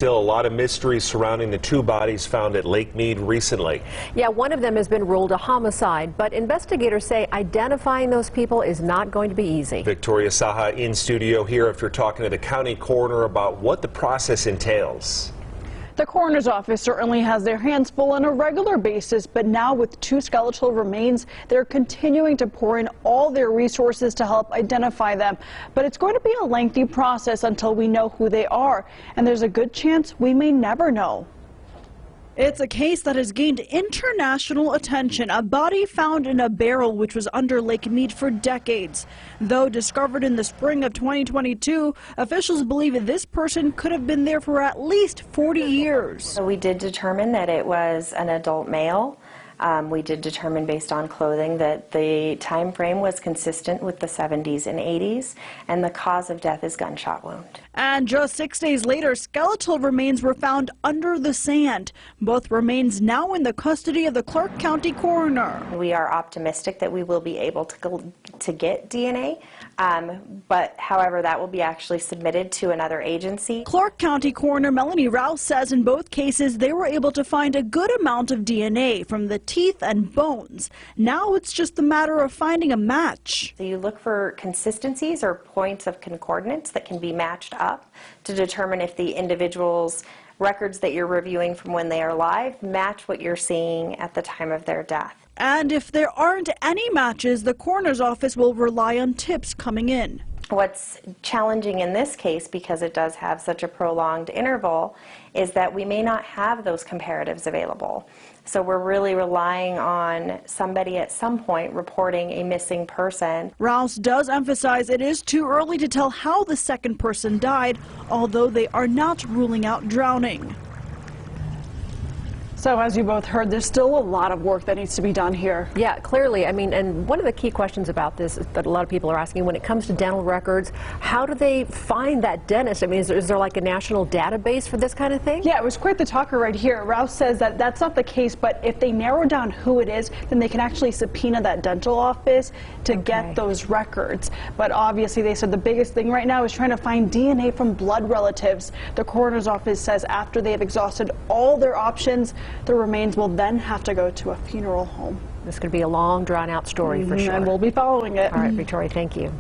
Still a lot of mystery surrounding the two bodies found at Lake Mead recently. Yeah, one of them has been ruled a homicide, but investigators say identifying those people is not going to be easy. Victoria Saha in studio here after talking to the county coroner about what the process entails. The coroner's office certainly has their hands full on a regular basis, but now with two skeletal remains, they're continuing to pour in all their resources to help identify them. But it's going to be a lengthy process until we know who they are, and there's a good chance we may never know. It's a case that has gained international attention, a body found in a barrel which was under Lake Mead for decades. Though discovered in the spring of 2022, officials believe this person could have been there for at least 40 years. So we did determine that it was an adult male. We did determine based on clothing that the time frame was consistent with the 70s and 80s, and the cause of death is gunshot wound. And just 6 days later, skeletal remains were found under the sand. Both remains now in the custody of the Clark County Coroner. We are optimistic that we will be able to get DNA, but however, that will be actually submitted to another agency. Clark County Coroner Melanie Rouse says in both cases they were able to find a good amount of DNA from the teeth and bones. Now it's just a matter of finding a match. So you look for consistencies or points of concordance that can be matched up to determine if the individual's records that you're reviewing from when they are alive match what you're seeing at the time of their death. And if there aren't any matches, the coroner's office will rely on tips coming in. What's challenging in this case, because it does have such a prolonged interval, is that we may not have those comparatives available. So we're really relying on somebody at some point reporting a missing person. Rouse does emphasize it is too early to tell how the second person died, although they are not ruling out drowning. So as you both heard, there's still a lot of work that needs to be done here. Yeah, clearly. I mean, and one of the key questions about this that a lot of people are asking, when it comes to dental records, how do they find that dentist? I mean, is there like a national database for this kind of thing? Yeah, it was quite the talker right here. Rouse says that that's not the case, but if they narrow down who it is, then they can actually subpoena that dental office to get those records. But obviously, they said the biggest thing right now is trying to find DNA from blood relatives. The coroner's office says after they have exhausted all their options, the remains will then have to go to a funeral home. This could be a long, drawn-out story for sure. And we'll be following it. All right, Victoria, thank you.